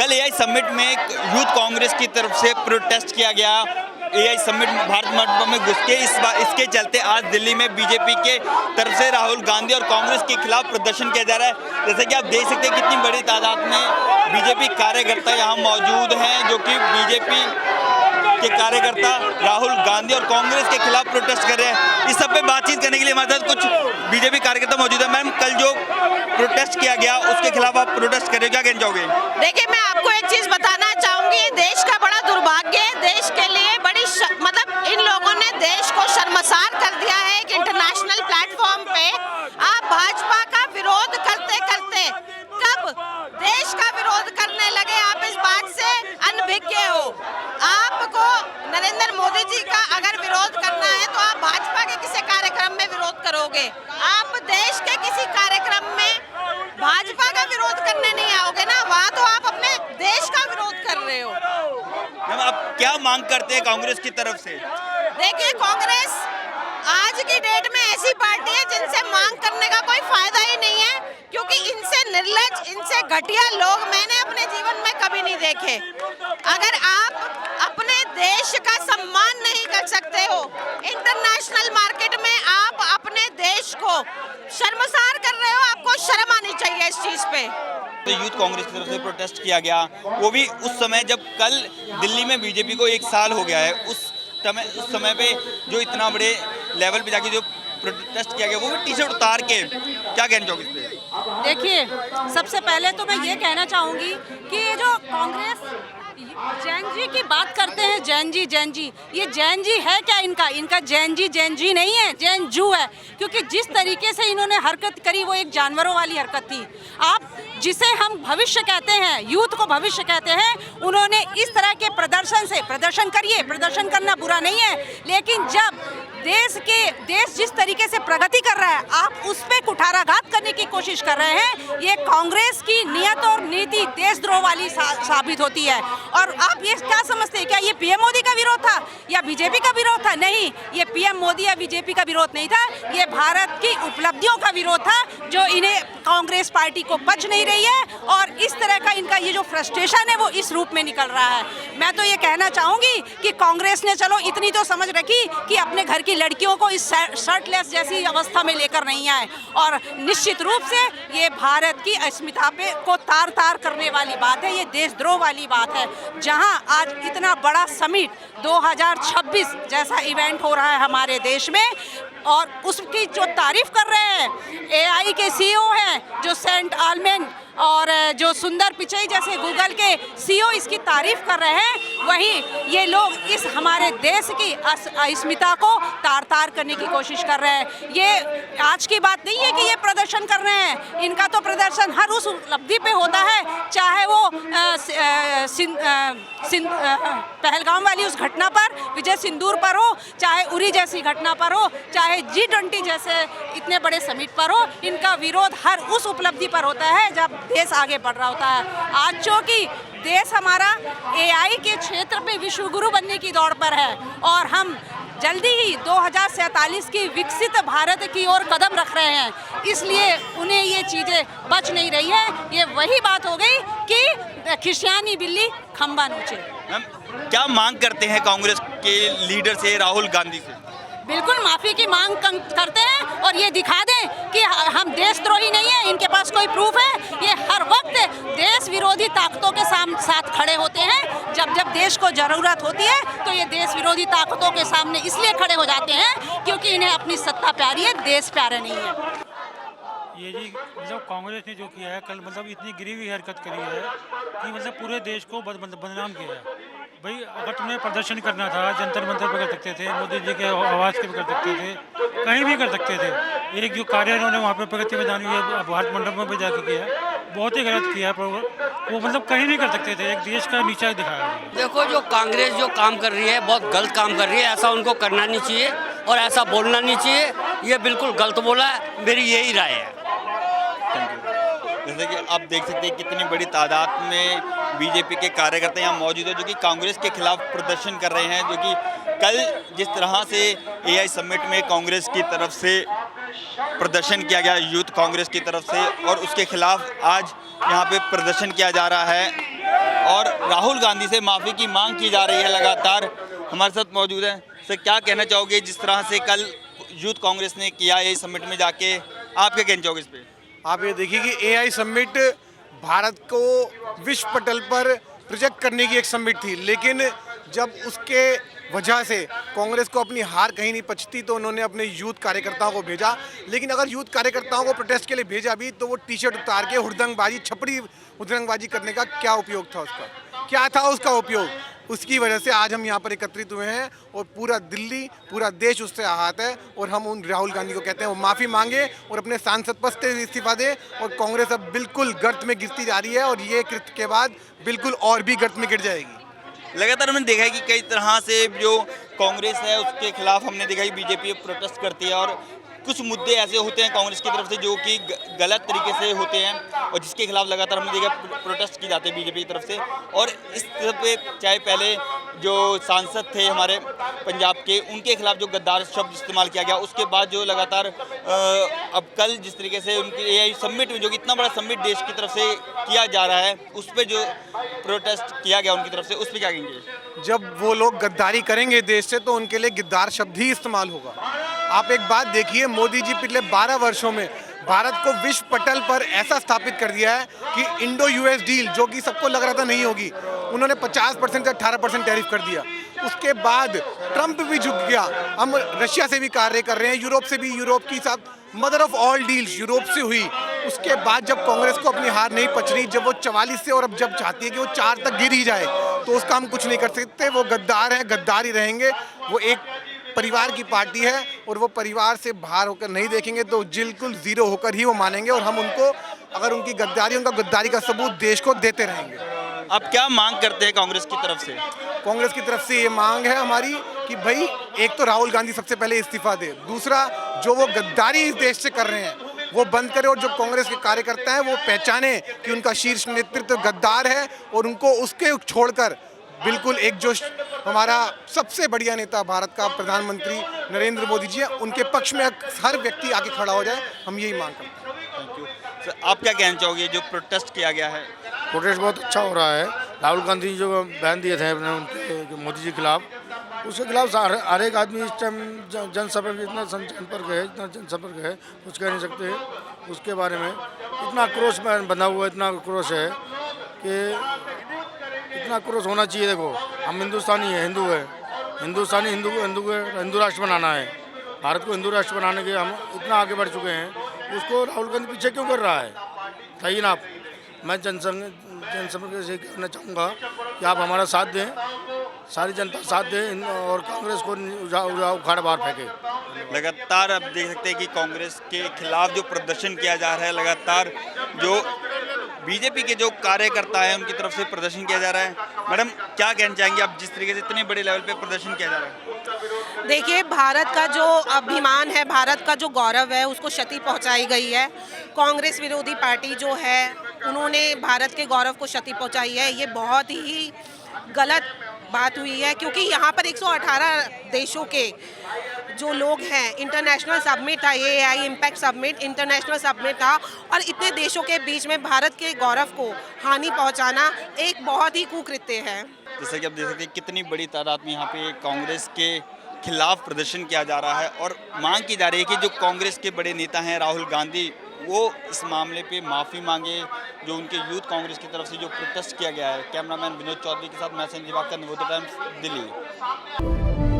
कल AI summit में youth Congress की तरफ से प्रोटेस्ट किया गया। एआई समिट भारत मंडप में घुस के इसके चलते आज दिल्ली में बीजेपी के तरफ से राहुल गांधी और कांग्रेस के खिलाफ प्रदर्शन किया जा रहा है। जैसे कि आप देख सकते हैं कितनी बड़ी तादाद में बीजेपी कार्यकर्ता यहाँ मौजूद हैं, जो कि बीजेपी के कार्यकर्ता राहुल गांधी और कांग्रेस के खिलाफ प्रोटेस्ट कर रहे हैं। इस सब पे बातचीत करने के लिए हमारे साथ कुछ बीजेपी कार्यकर्ता मौजूद है। मैम, कल जो प्रोटेस्ट किया गया उसके खिलाफ आप प्रोटेस्ट कर रहे हो, क्या कहना चाहोगे? देखिए, मैं आपको एक चीज बताना चाहूंगी, देश का बड़ा दुर्भाग्य है। देश के लिए बड़ी मतलब इन लोगों ने देश को शर्मसार कर दिया है। एक इंटरनेशनल प्लेटफॉर्म पे आप भाजपा का विरोध करते करते कब देश का विरोध करने लगे, आप इस बात से अनभिज्ञ हो। आपको नरेंद्र मोदी जी का अगर विरोध करना है तो आप भाजपा के किसी कार्यक्रम में विरोध करोगे। आप देश के किसी कार्यक्रम में भाजपा का विरोध करने नहीं आओगे ना, वहाँ तो आप अपने देश का विरोध कर रहे हो। मैम, आप क्या मांग करते हैं कांग्रेस की तरफ से? देखिए, कांग्रेस आज की डेट में ऐसी पार्टी है जिनसे मांग करने का कोई फायदा ही नहीं है, क्योंकि इनसे निर्लज, इनसे घटिया लोग मैंने अपने जीवन में कभी नहीं देखे। अगर आप अपने देश का सम्मान नहीं कर सकते हो, इंटरनेशनल मार्केट में आप अपने देश को शर्मसार कर रहे हो, आपको शर्म आनी चाहिए इस चीज पे। तो यूथ कांग्रेस की तरफ से प्रोटेस्ट किया गया, वो भी उस समय जब कल दिल्ली में बीजेपी को 1 साल हो गया है। उस समय पे जो इतना बड़े लेवल पे जाके जो प्रोटेस्ट किया गया, वो भी टी शर्ट उतार के, क्या कहना चाहोगे इस पे? देखिए, सबसे पहले तो मैं ये कहना चाहूँगी कि ये जो कांग्रेस जैन जी की बात करते हैं, जैन जी, ये जैन जी है क्या? इनका जैन जी नहीं है, जैन जू है। क्योंकि जिस तरीके से इन्होंने हरकत करी वो एक जानवरों वाली हरकत थी। आप जिसे हम भविष्य कहते हैं, यूथ को भविष्य कहते हैं, उन्होंने इस तरह के प्रदर्शन से प्रदर्शन करिए, प्रदर्शन करना बुरा नहीं है, लेकिन जब देश जिस तरीके से प्रगति कर रहा है, आप उस पे कुठाराघात करने की कोशिश कर रहे हैं। ये कांग्रेस की नियत और नीति देशद्रोह वाली साबित होती है। और आप ये क्या समझते हैं, क्या ये पीएम मोदी का विरोध था या बीजेपी का विरोध था? नहीं, ये पीएम मोदी या बीजेपी का विरोध नहीं था, ये भारत की उपलब्धियों का विरोध था, जो इन्हें कांग्रेस पार्टी को बच नहीं रही है। और इस तरह का इनका ये जो फ्रस्ट्रेशन है वो इस रूप में निकल रहा है। मैं तो ये कहना चाहूँगी कि कांग्रेस ने चलो इतनी तो समझ रखी कि अपने घर की लड़कियों को इस शर्टलेस जैसी अवस्था में लेकर नहीं आए, और निश्चित रूप से ये भारत की अस्मिता पे को तार तार करने वाली बात है, ये देशद्रोह वाली बात है। जहां आज इतना बड़ा समिट 2026 जैसा इवेंट हो रहा है हमारे देश में, और उसकी जो तारीफ कर रहे हैं एआई के सीईओ हैं जो सेंट आलमेन और जो सुंदर पिचई जैसे गूगल के सीईओ इसकी तारीफ कर रहे हैं, वहीं ये लोग इस हमारे देश की अस्मिता को तार तार करने की कोशिश कर रहे हैं। ये आज की बात नहीं है कि ये प्रदर्शन कर रहे हैं, इनका तो प्रदर्शन हर उस उपलब्धि पे होता है, चाहे वो पहलगाम वाली उस घटना पर, विजय सिंदूर पर हो, चाहे उरी जैसी घटना पर हो, चाहे G20 जैसे इतने बड़े समिट पर हो। इनका विरोध हर उस उपलब्धि पर होता है जब देश आगे बढ़ रहा होता है। आज चूंकि देश हमारा एआई के क्षेत्र पे विश्व गुरु बनने की दौड़ पर है, और हम जल्दी ही 2047 की विकसित भारत की ओर कदम रख रहे हैं, इसलिए उन्हें ये चीज़ें बच नहीं रही है। ये वही बात हो गई कि खिसियानी बिल्ली खंबा नोचे। मैम, क्या मांग करते हैं कांग्रेस के लीडर से, राहुल गांधी से? बिल्कुल माफ़ी की मांग करते हैं, और ये दिखा दें कि हम देशद्रोही नहीं हैं, इनके पास कोई प्रूफ है। ये हर वक्त देश विरोधी ताकतों के साथ खड़े होते हैं। जब देश को ज़रूरत होती है तो ये देश विरोधी ताकतों के सामने इसलिए खड़े हो जाते हैं क्योंकि इन्हें अपनी सत्ता प्यारी है, देश प्यारा नहीं है। ये जी मतलब कांग्रेस ने जो किया है कल, मतलब इतनी गिरी हुई हरकत करी है कि मतलब पूरे देश को बदनाम किया है। भाई, अगर तुम्हें प्रदर्शन करना था जंतर मंतर पर कर सकते थे, मोदी जी के आवाज़ के कर सकते थे, कहीं भी कर सकते थे। एक जो कार्य इन्होंने वहाँ पे प्रगति मैदान में भारत मंडप में भी जाके किया, बहुत ही गलत किया। वो मतलब कहीं नहीं कर सकते थे, एक देश का नीचा दिखाया। देखो, जो कांग्रेस जो काम कर रही है बहुत गलत काम कर रही है, ऐसा उनको करना नहीं चाहिए और ऐसा बोलना नहीं चाहिए। ये बिल्कुल गलत बोला है, मेरी यही राय है। जैसे कि आप देख सकते हैं कितनी बड़ी तादाद में बीजेपी के कार्यकर्ता यहाँ मौजूद है, जो कि कांग्रेस के खिलाफ प्रदर्शन कर रहे हैं। जो कि कल जिस तरह से एआई समिट में कांग्रेस की तरफ से प्रदर्शन किया गया, यूथ कांग्रेस की तरफ से, और उसके खिलाफ आज यहाँ पे प्रदर्शन किया जा रहा है। और राहुल गांधी से माफ़ी की मांग की जा रही है लगातार। हमारे साथ मौजूद हैं सर, क्या कहना चाहोगे जिस तरह से कल यूथ कांग्रेस ने किया है समिट में जाके, आप क्या कहना चाहोगे इस पे? आप ये देखिए कि एआई समिट भारत को विश्व पटल पर प्रोजेक्ट करने की एक समिट थी, लेकिन जब उसके वजह से कांग्रेस को अपनी हार कहीं नहीं पचती तो उन्होंने अपने यूथ कार्यकर्ताओं को भेजा। लेकिन अगर यूथ कार्यकर्ताओं को प्रोटेस्ट के लिए भेजा भी तो वो टी शर्ट उतार के हुड़दंगबाजी, छपड़ी हुड़दंगबाजी करने का क्या उपयोग था? क्या था उसका उपयोग? उसकी वजह से आज हम यहाँ पर एकत्रित हुए हैं और पूरा दिल्ली, पूरा देश उससे आहत है। और हम उन राहुल गांधी को कहते हैं वो माफ़ी मांगे और अपने सांसद पद से इस्तीफा दे। और कांग्रेस अब बिल्कुल गर्त में गिरती जा रही है और ये कृत्य के बाद बिल्कुल और भी गर्त में गिर जाएगी। लगातार हमने देखा है कि कई तरह से जो कांग्रेस है उसके खिलाफ हमने देखा कि बीजेपी प्रोटेस्ट करती है और कुछ मुद्दे ऐसे होते हैं कांग्रेस की तरफ से जो कि गलत तरीके से होते हैं और जिसके खिलाफ लगातार हमने देखा प्रोटेस्ट की जाती है बीजेपी की तरफ से। और इस तरफ पे चाहे पहले जो सांसद थे हमारे पंजाब के, उनके खिलाफ जो गद्दार शब्द इस्तेमाल किया गया, उसके बाद जो लगातार अब कल जिस तरीके से उनकी एआई समिट में जो कि इतना बड़ा समिट देश की तरफ से किया जा रहा है, उस पर जो प्रोटेस्ट किया गया उनकी तरफ से, उस पर क्या कहेंगे? जब वो लोग गद्दारी करेंगे देश से तो उनके लिए गिद्दार शब्द ही इस्तेमाल होगा। आप एक बात देखिए, मोदी जी पिछले 12 वर्षों में भारत को विश्व पटल पर ऐसा स्थापित कर दिया है कि इंडो यूएस डील, जो कि सबको लग रहा था नहीं होगी, उन्होंने 50% से 18% टैरिफ कर दिया। उसके बाद ट्रंप भी झुक गया। हम रशिया से भी कार्य कर रहे हैं, यूरोप से भी, यूरोप की साथ mother of all deals Europe से हुई। उसके बाद जब कांग्रेस को अपनी हार नहीं पच रही, जब वो 44 से और अब जब चाहती है कि वो 4 तक गिर ही जाए, तो उसका हम कुछ नहीं कर सकते। वो गद्दार हैं, गद्दार ही रहेंगे। वो एक परिवार की पार्टी है और वो परिवार से बाहर होकर नहीं देखेंगे तो बिल्कुल जीरो होकर ही वो मानेंगे। और हम उनको, अगर उनकी गद्दारी, उनका गद्दारी का सबूत देश को देते रहेंगे। अब क्या मांग करते हैं कांग्रेस की तरफ से? कांग्रेस की तरफ से ये मांग है हमारी कि भाई एक तो राहुल गांधी सबसे पहले इस्तीफा दे, दूसरा जो वो गद्दारी इस देश से कर रहे हैं वो बंद करे और जो कांग्रेस के कार्यकर्ता हैं वो पहचाने कि उनका शीर्ष नेतृत्व गद्दार है और उनको उसके छोड़कर बिल्कुल एक जो हमारा सबसे बढ़िया नेता भारत का प्रधानमंत्री नरेंद्र मोदी जी है, उनके पक्ष में हर व्यक्ति आके खड़ा हो जाए। हम यही मांग करते हैं। Thank you sir. आप क्या कहना चाहोगे जो प्रोटेस्ट किया गया है? प्रोटेस्ट बहुत अच्छा हो रहा है। राहुल गांधी जो बयान दिए थे अपने उनके मोदी जी के खिलाफ, उसके खिलाफ हर एक आदमी इस टाइम जनसभा में इतना संपर्क है, इतना जनसंपर्क है, कुछ कह नहीं सकते उसके बारे में। इतना आक्रोश बना हुआ, इतना आक्रोश है कि इतना आक्रोश होना चाहिए। देखो, हम हिंदुस्तानी हैं, हिंदू है, हिंदुस्तानी हिंदू राष्ट्र बनाना है। भारत को हिंदू राष्ट्र बनाने के हम इतना आगे बढ़ चुके हैं, उसको राहुल गांधी पीछे क्यों कर रहा है? सही ना? मैं जनसंपर्क से कहना चाहूँगा कि आप हमारा साथ दें, सारी जनता साथ दें और कांग्रेस को उखाड़ बाहर फेंके। लगातार आप देख सकते हैं कि कांग्रेस के खिलाफ जो प्रदर्शन किया जा रहा है, लगातार जो बीजेपी के जो कार्यकर्ता हैं उनकी तरफ से प्रदर्शन किया जा रहा है। मैडम, क्या कहना चाहेंगे आप जिस तरीके से इतने बड़े लेवल पे प्रदर्शन किया जा रहा है? देखिए, भारत का जो अभिमान है, भारत का जो गौरव है, उसको क्षति पहुंचाई गई है। कांग्रेस विरोधी पार्टी जो है उन्होंने भारत के गौरव को क्षति पहुंचाई है। ये बहुत ही गलत बात हुई है क्योंकि यहाँ पर 118 देशों के जो लोग हैं, इंटरनेशनल समिट था, ये AI impact summit international summit था और इतने देशों के बीच में भारत के गौरव को हानि पहुंचाना एक बहुत ही कुकृत्य है। जैसे कि आप देख सकते हैं कितनी बड़ी तादाद में यहाँ पे कांग्रेस के खिलाफ प्रदर्शन किया जा रहा है और मांग की जा रही है कि जो कांग्रेस के बड़े नेता हैं राहुल गांधी, वो इस मामले पे माफ़ी मांगे जो उनके यूथ कांग्रेस की तरफ से जो प्रोटेस्ट किया गया है। कैमरामैन विनोद चौधरी के साथ मैं संजीव, नवोदय टाइम्स, दिल्ली।